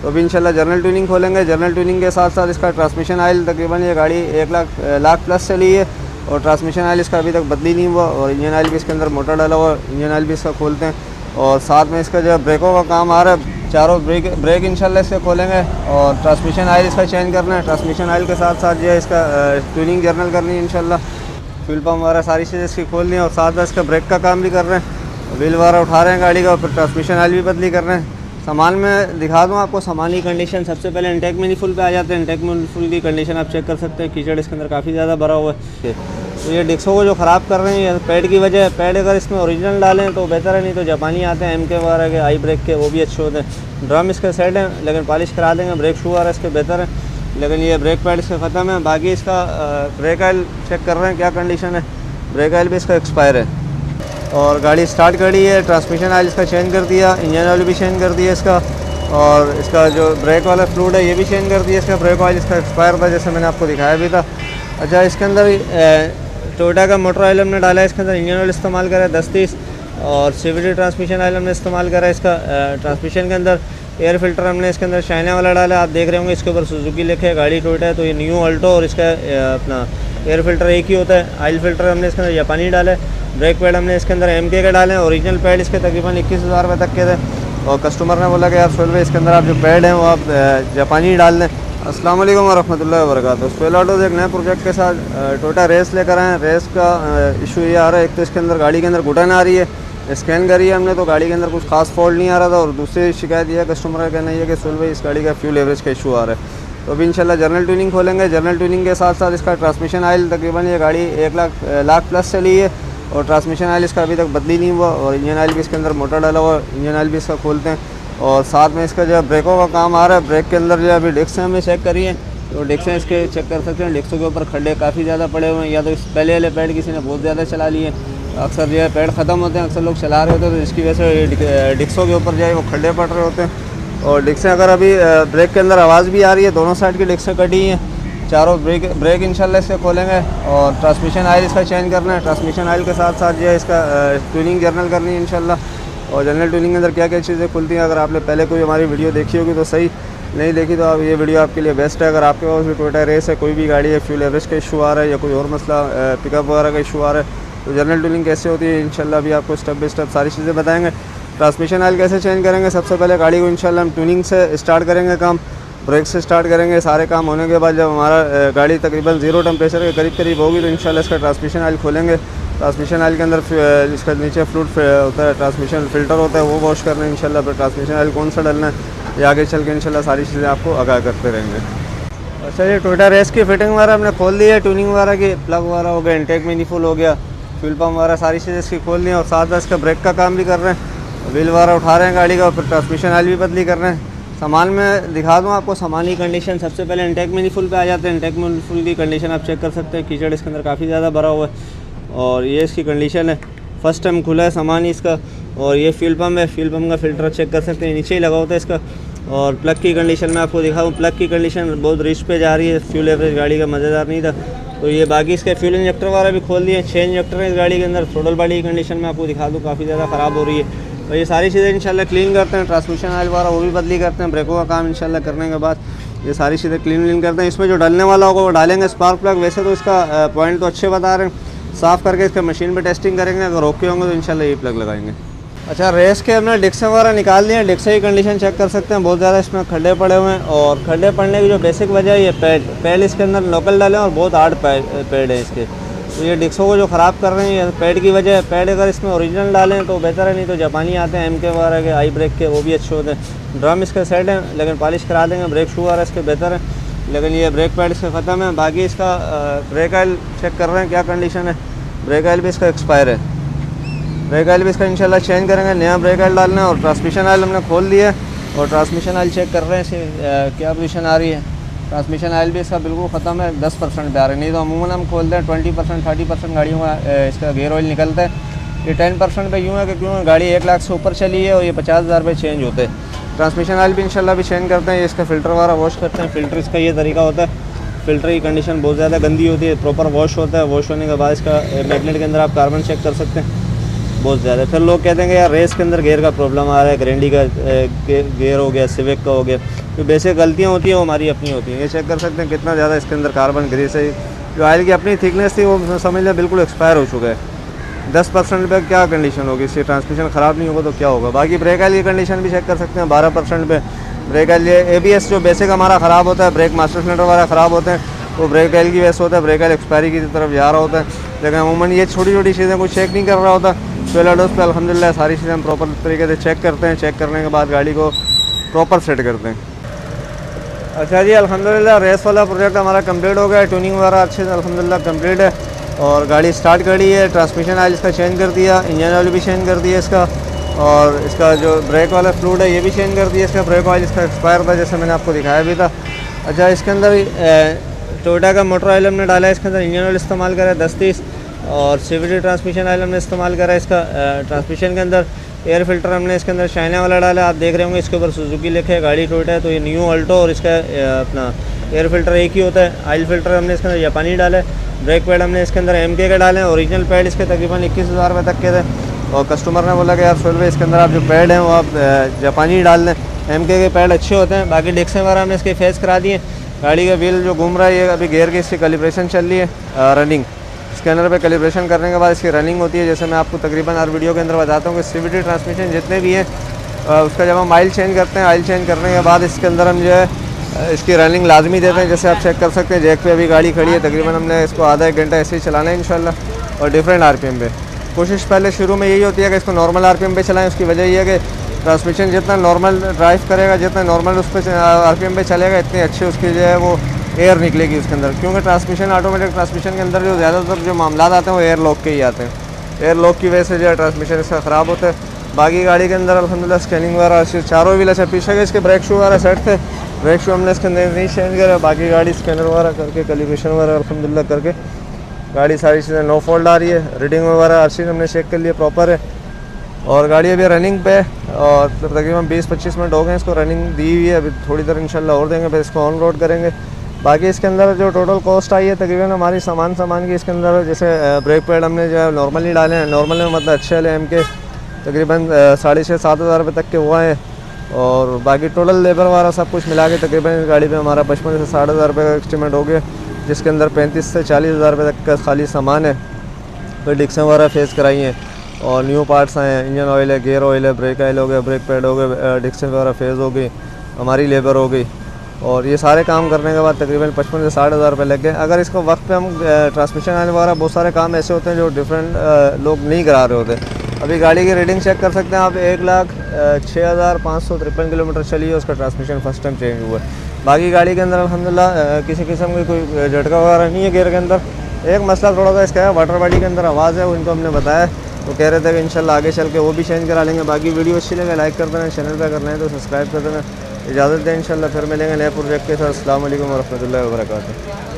तो अभी इंशाल्लाह जनरल ट्यूनिंग खोलेंगे। जनरल ट्यूनिंग के साथ साथ इसका ट्रांसमिशन ऑयल तकरीबन ये गाड़ी 1 लाख प्लस चली है और ट्रांसमिशन ऑयल इसका अभी तक बदली नहीं हुआ और इंजन ऑयल भी इसके अंदर मोटर डाला हुआ, इंजन ऑयल भी इसका खोलते हैं। और साथ में इसका जो ब्रेकों का काम आ रहा है, चारों ब्रेक इंशाल्लाह इसके खोलेंगे और ट्रांसमिशन ऑयल इसका चेंज करना है। ट्रांसमिशन ऑयल के साथ साथ जो है इसका ट्यूनिंग जनरल करनी है इंशाल्लाह। फ्यूल पम्प वगैरह सारी चीज़ें इसकी खोलनी है और साथ साथ इसका ब्रेक का काम भी कर रहे हैं, व्हील वगैरह उठा रहे हैं गाड़ी का और फिर ट्रांसमिशन ऑयल भी बदली कर रहे हैं। सामान में दिखा दूँ आपको सामान की कंडीशन। सबसे पहले इंटेक मैनिफोल्ड पे आ जाते हैं। इंटेक मैनिफोल्ड की कंडीशन आप चेक कर सकते हैं, कीचड़ इसके अंदर काफ़ी ज़्यादा भरा हुआ है। तो ये डिस्कों को जो ख़राब कर रहे हैं पैड की वजह है। पैड अगर इसमें ओरिजिनल डालें तो बेहतर है, नहीं तो जापानी आते हैं MK वगैरह के आई ब्रेक के, वो भी अच्छे होते हैं। ड्रम इसके सेट हैं लेकिन पॉलिश करा देंगे। ब्रेक शू आ रहा है इसके बेहतर है, लेकिन ये ब्रेक पैड इसका ख़त्म है। बाकी इसका ब्रेक ऑयल चेक कर रहे हैं क्या कंडीशन है। ब्रेक ऑयल भी इसका एक्सपायर है और गाड़ी स्टार्ट करी है। ट्रांसमिशन ऑयल इसका चेंज कर दिया, इंजन ऑयल भी चेंज कर दिया इसका, और इसका जो ब्रेक वाला फ्लूइड है ये भी चेंज कर दिया। इसका ब्रेक ऑयल इसका एक्सपायर था जैसे मैंने आपको दिखाया भी था। अच्छा, इसके अंदर टोयोटा का मोटर ऑयल हमने डाला है, इसके अंदर इंजन ऑयल इस्तेमाल करा है 10-30 और CVT ट्रांसमिशन ऑयल हमने इस्तेमाल करा है। इसका ट्रांसमिशन के अंदर एयर फिल्टर हमने इसके अंदर चाइना वाला डाला है। आप देख रहे होंगे इसके ऊपर सुजुकी लिखे है, गाड़ी टोयोटा है तो ये न्यू अल्टो और इसका अपना एयर फिल्टर एक ही होता है। ऑयल फिल्टर हमने इसके अंदर जापानी डाला है। ब्रेक पैड हमने इसके अंदर MK के डाले हैं। ओरिजिनल पैड इसके तकरीबन 21,000 रुपये तक के थे और कस्टमर ने बोला कि यार सोहेल भाई इसके अंदर आप जो पैड हैं वो आप जापानी डाल दें। अस्सलाम वालेकुम वरहमतुल्लाहि वबरकातुहू। सोहेल ऑटोज़ एक नए प्रोजेक्ट के साथ टोयोटा रेस लेकर आए हैं। रेस का इशू ये आ रहा है, एक तो इसके अंदर गाड़ी के अंदर घुटन आ रही है, स्कैन करी है हमने तो गाड़ी के अंदर कुछ खास फॉल्ट नहीं आ रहा था। और दूसरी शिकायत यह है कस्टमर का कहना है कि सोहेल भाई इस गाड़ी का फ्यूल एवरेज का इशू आ रहा है। तो अभी इंशाल्लाह जनरल ट्यूनिंग खोलेंगे। जनरल ट्यूनिंग के साथ साथ इसका ट्रांसमिशन ऑयल तकरीबन ये गाड़ी 1 लाख प्लस चली है और ट्रांसमिशन ऑयल इसका अभी तक बदली नहीं हुआ और इंजन ऑयल भी इसके अंदर मोटर डाला हुआ, इंजन ऑयल भी इसका खोलते हैं। और साथ में इसका जो ब्रेकों का काम आ रहा है, ब्रेक के अंदर जो अभी डिस्क हमने चेक करी है तो डिस्कें इसके चेक कर सकते हैं। डिस्कों के ऊपर खड्डे काफ़ी ज़्यादा पड़े हुए हैं, या तो इस पहले वाले पैड किसी ने बहुत ज़्यादा चला लिए। अक्सर जो है पैड ख़त्म होते हैं, अक्सर लोग चला रहे होते हैं तो इसकी वजह से डिस्कों के ऊपर जो है वो खड्डे पड़ रहे होते हैं। और डिस्कें अगर अभी ब्रेक के अंदर आवाज़ भी आ रही है, दोनों साइड की डिस्कें कटी हैं। चारों ब्रेक इंशाल्लाह इससे खोलेंगे और ट्रांसमिशन ऑयल इसका चेंज करना है। ट्रांसमिशन ऑयल के साथ साथ जो है इसका ट्यूनिंग जनरल करनी है इंशाल्लाह। और जनरल ट्यूनिंग के अंदर क्या क्या चीज़ें खुलती हैं, अगर आपने पहले कोई हमारी वीडियो देखी होगी तो सही, नहीं देखी तो आप ये वीडियो आपके लिए बेस्ट है। अगर आपके पास भी टोयोटा रेस है, कोई भी गाड़ी है, फ्यूल एवरेज का इशू आ रहा है या कोई और मसला पिकअप वगैरह का इशू आ रहा है तो जनरल ट्यूनिंग कैसे होती है इंशाल्लाह अभी आपको स्टेप बाय स्टेप सारी चीज़ें बताएंगे। ट्रांसमिशन ऑयल कैसे चेंज करेंगे, सबसे पहले गाड़ी को इंशाल्लाह हम ट्यूनिंग से स्टार्ट करेंगे काम, ब्रेक से स्टार्ट करेंगे। सारे काम होने के बाद जब हमारा गाड़ी तकरीबन 0 टेम्परेचर के करीब होगी तो इंशाल्लाह इसका ट्रांसमिशन ऑयल खोलेंगे। ट्रांसमिशन ऑयल के अंदर इसका नीचे फ्लूइड होता है, ट्रांसमिशन फिल्टर होता है, वो वॉश करना है इंशाल्लाह। फिर ट्रांसमिशन ऑयल कौन सा डालना है ये आगे चल के इंशाल्लाह सारी चीज़ें आपको आगाह करते रहेंगे। अच्छा, ये टोयोटा रेस की फिटिंग वगैरह हमने खोल दी है, ट्यूनिंग वगैरह की, प्लग वगैरह हो गया, इंटेक मैनिफोल्ड हो गया, फ्यूल पम्प वगैरह सारी चीज़ें इसकी खोल दी हैं और साथ साथ इसका ब्रेक का काम भी कर रहे हैं, व्हील वगैरह उठा रहे हैं गाड़ी का और फिर ट्रांसमिशन ऑयल भी बदली कर रहे हैं। सामान में दिखा दूँ आपको सामान की कंडीशन। सबसे पहले इंटेक मैनिफोल्ड पे आ जाते हैं। इंटेक मैनिफोल्ड की कंडीशन आप चेक कर सकते हैं, कीचड़ इसके अंदर काफ़ी ज़्यादा भरा हुआ है और ये इसकी कंडीशन है। फर्स्ट टाइम खुला है सामान इसका। और ये फ्यूल पम्प है, फ्यूल पम्प का फिल्टर चेक कर सकते हैं, नीचे ही लगा होता है इसका। और प्लग की कंडीशन में आपको दिखाऊँ, प्लग की कंडीशन बहुत रिच पे जा रही है, फ्यूल एवरेज गाड़ी का मज़ेदार नहीं था। तो ये बाकी इसके फ्यूल इंजेक्टर वगैरह भी खोल दिए, 6 इंजेक्टर है इस गाड़ी के अंदर। थ्रोटल बॉडी की कंडीशन में आपको दिखा दूँ काफ़ी ज़्यादा ख़राब हो रही है। तो ये सारी चीज़ें इंशाल्लाह क्लीन करते हैं। ट्रांसमिशन ऑयल वगैरह वो भी बदली करते हैं। ब्रेकों का काम इंशाल्लाह करने के बाद ये सारी चीज़ें क्लीन करते हैं। इसमें जो डलने वाला होगा वो डालेंगे स्पार्क प्लग। वैसे तो इसका पॉइंट तो अच्छे बता रहे हैं, साफ़ करके इसका मशीन पे टेस्टिंग करेंगे, अगर ओके होंगे तो इंशाल्लाह ये प्लग लगाएंगे। अच्छा, रेस के हमने डिस्क वगैरह निकाल दिए हैं। डिस्क की कंडीशन चेक कर सकते हैं, बहुत ज़्यादा इसमें खड्डे पड़े हुए हैं और खड्डे पड़ने की जो बेसिक वजह है ये पैड इसके अंदर लोकल डाले हैं और बहुत हार्ड पैड है इसके। तो ये डिस्कों को जो ख़राब कर रहे हैं ये पैड की वजह है। पैड अगर इसमें ओरिजिनल डालें तो बेहतर है, नहीं तो जापानी आते हैं MK वगैरह के आई ब्रेक के, वो भी अच्छे होते हैं। ड्रम इसके सेट हैं लेकिन पॉलिश करा देंगे। ब्रेक शू वगैरह इसके बेहतर है, लेकिन ये ब्रेक पैड इसके ख़त्म है। बाकी इसका ब्रेक ऑयल चेक कर रहे हैं क्या कंडीशन है। ब्रेक ऑयल भी इसका एक्सपायर है, ब्रेक ऑयल भी इसका इंशाल्लाह चेंज करेंगे, नया ब्रेक ऑयल डालना है। और ट्रांसमिशन ऑयल हमने खोल दिया है और ट्रांसमिशन ऑयल चेक कर रहे हैं इसे क्या पोजीशन आ रही है। ट्रांसमिशन ऑयल भी इसका बिल्कुल ख़त्म है, 10% पे आ रहा है, नहीं तो अमूमन हम खोलते हैं 20% 30% गाड़ियों का इसका गेयर ऑयल निकलता है। ये 10% पे यूँ है कि क्यों गाड़ी 1 लाख से ऊपर चली है और ये 50,000 रुपये चेंज होते हैं। ट्रांसमिशन ऑयल भी इंशाल्लाह भी चेंज करते हैं। ये इसका फ़िल्टर वगैरह वॉश करते हैं। फ़िल्टर इसका ये तरीका होता है, फ़िल्टर की कंडीशन बहुत ज़्यादा गंदी होती है, प्रॉपर वॉश होता है। वॉश होने के बाद इसका मैगनेट के अंदर आप कार्बन चेक कर सकते हैं बहुत ज़्यादा। फिर लोग कहते हैं कि यार रेस के अंदर गेयर का प्रॉब्लम आ रहा है, ग्रैंडी का गेयर हो गया, सिविक का हो गया, जो बेसिक गलतियाँ होती हैं वो हमारी अपनी होती हैं। ये चेक कर सकते हैं कितना ज़्यादा इसके अंदर कार्बन ग्रीस है। जो ऑयल की अपनी थिकनेस थी वो समझ लें बिल्कुल एक्सपायर हो चुका है। 10% पे क्या कंडीशन होगी, इससे ट्रांसमिशन ख़राब नहीं होगा तो क्या होगा। बाकी ब्रेक ऑयल की कंडीशन भी चेक कर सकते हैं 12% पे ब्रेक ऑयल। ये ABS जो बेसिक हमारा ख़राब होता है, ब्रेक मास्टर सिलेंडर वगैरह ख़राब होते हैं, वो ब्रेक ऑयल की वजह से होता है। ब्रेक ऑयल एक्सपायरी की तरफ जा रहा होता है, लेकिन अमूमन ये छोटी छोटी चीज़ें कुछ चेक नहीं कर रहा होता। पहला डोज पे अल्हम्दुलिल्लाह सारी चीज़ें हम प्रॉपर तरीके से चेक करते हैं। चेक करने के बाद गाड़ी को प्रॉपर सेट करते हैं। अच्छा जी, अल्हम्दुलिल्लाह रेस वाला प्रोजेक्ट हमारा कंप्लीट हो गया। ट्यूनिंग वगैरह अच्छे से अल्हम्दुलिल्लाह कंप्लीट है और गाड़ी स्टार्ट करी है। ट्रांसमिशन ऑयल इसका चेंज कर दिया, इंजन ऑयल भी चेंज कर दिया इसका, और इसका जो ब्रेक वाला फ्लूइड है ये भी चेंज कर दिया। इसका ब्रेक ऑयल इसका एक्सपायर था, जैसे मैंने आपको दिखाया भी था। अच्छा, इसके अंदर टोयोटा का मोटर ऑयल हमने डाला है, इसके अंदर इंजन ऑयल इस्तेमाल करा है 10-30, और CVT ट्रांसमिशन ऑयल हमने इस्तेमाल करा है। इसका ट्रांसमिशन के अंदर एयर फिल्टर हमने इसके अंदर चाइना वाला डाला है। आप देख रहे होंगे इसके ऊपर सुजुकी लिखे है, गाड़ी टोयोटा है तो ये न्यू अल्टो, और इसका अपना एयर फिल्टर एक ही होता है। ऑयल फिल्टर हमने इसके अंदर जापानी डाला है। ब्रेक पैड हमने इसके अंदर MK के डाले हैं। ओरिजिनल पैड इसके तकरीबन 21,000 रुपये तक के थे, और कस्टमर ने बोला कि यार सोहेल भाई इसके अंदर आप जो पैड हैं वो आप जापानी डाल दें, MK के पैड अच्छे होते हैं। बाकी डिक्सें वगैरह हमने इसके फेस करा दिए। गाड़ी का व्हील जो घूम रहा है ये अभी गेयर की इसकी कैलिब्रेशन चल रही है, रनिंग स्कैनर पे कैलिब्रेशन करने के बाद इसकी रनिंग होती है। जैसे मैं आपको तकरीबन हर वीडियो के अंदर बताता हूँ कि CVT ट्रांसमिशन जितने भी हैं उसका जब हम ऑयल चेंज करते हैं, ऑयल चेंज करने के बाद इसके अंदर हम जो है इसकी रनिंग लाजमी देते हैं। जैसे आप चेक कर सकते हैं, जैक पे अभी गाड़ी खड़ी है, तकरीबन हमने इसको आधा एक घंटा ऐसे ही चलाना है इंशाल्लाह, और डिफरेंट RPM पे। कोशिश पहले शुरू में यही होती है कि इसको नॉर्मल RPM पे चलाएं। उसकी वजह ये है कि ट्रांसमिशन जितना नॉर्मल ड्राइव करेगा, जितना नॉर्मल उस पर RPM पे चलेगा, इतनी अच्छी उसकी जो है वो एयर निकलेगी उसके अंदर। क्योंकि ट्रांसमिशन ऑटोमेटिक ट्रांसमिशन के अंदर जो ज़्यादातर जो मामला आते हैं वो एयर लॉक के ही आते हैं। एयर लॉक की वजह से जो है ट्रांसमिशन इसका ख़राब होता है। बाकी गाड़ी के अंदर अल्हम्दुलिल्लाह स्कैनिंग वगैरह चारों व्हील अच्छा, पीछे के इसके ब्रेक शू वगैरह सेट थे, ब्रेक शू हमने इसके अंदर नहीं चेंज करा। बाकी गाड़ी स्कैनर वगैरह करके कैलिब्रेशन वगैरह अल्हम्दुलिल्लाह करके गाड़ी सारी चीज़ें नो फॉल्ट आ रही है। रीडिंग वगैरह हर चीज़ हमने चेक कर लिया प्रॉपर है, और गाड़ी अभी रनिंग पे, और तकरीबन 20-25 मिनट हो गए इसको रनिंग दी हुई है। अभी थोड़ी देर इंशाल्लाह और देंगे, फिर इसको ऑन रोड करेंगे। बाकी इसके अंदर जो टोटल कॉस्ट आई है तकरीबन हमारी सामान की इसके अंदर, जैसे ब्रेक पैड हमने जो है नॉर्मली डाले हैं, नॉर्मल में मतलब अच्छे वाले MK तकरीबन 6,500-7 हज़ार रुपये तक के हुआ है। और बाकी टोटल लेबर वगैरह सब कुछ मिला के तकरीबन इस गाड़ी पे हमारा 55 से 60 हज़ार रुपये का एस्टिमेट हो गया, जिसके अंदर 35 से 40 हज़ार रुपये तक का खाली सामान है। फिर डिक्सें वगैरह फेस कराई हैं, और न्यू पार्ट्स आए हैं, इंजन ऑयल है, गियर ऑयल है, ब्रेक ऑयल हो गया, ब्रेक पैड हो गए, डिक्सें वगैरह फेस हो गई, हमारी लेबर हो गई, और ये सारे काम करने के बाद तकरीबन 55 से 60 हज़ार रुपये लग गए। अगर इसको वक्त पे हम ट्रांसमिशन आने वगैरह बहुत सारे काम ऐसे होते हैं जो डिफरेंट लोग नहीं करा रहे होते। अभी गाड़ी की रीडिंग चेक कर सकते हैं आप, 1,06,553 किलोमीटर चली है, उसका ट्रांसमिशन फर्स्ट टाइम चेंज हुआ है। बाकी गाड़ी के अंदर अल्हम्दुलिल्लाह किसी किस्म की कोई झटका वगैरह नहीं है गियर के अंदर। एक मसला थोड़ा सा इसका है, वाटर बॉडी के अंदर आवाज़ है, वो इनको हमने बताया, तो कह रहे थे कि इंशाल्लाह आगे चल के वो भी चेंज करा लेंगे। बाकी वीडियो अच्छी लगे लाइक कर देना, चैनल पर करना है तो सब्सक्राइब कर देना। इजाज़त दें, इंशाल्लाह फिर मिलेंगे नए प्रोजेक्ट के साथ। अस्सलाम वालेकुम व रहमतुल्लाहि व बरकातुहू।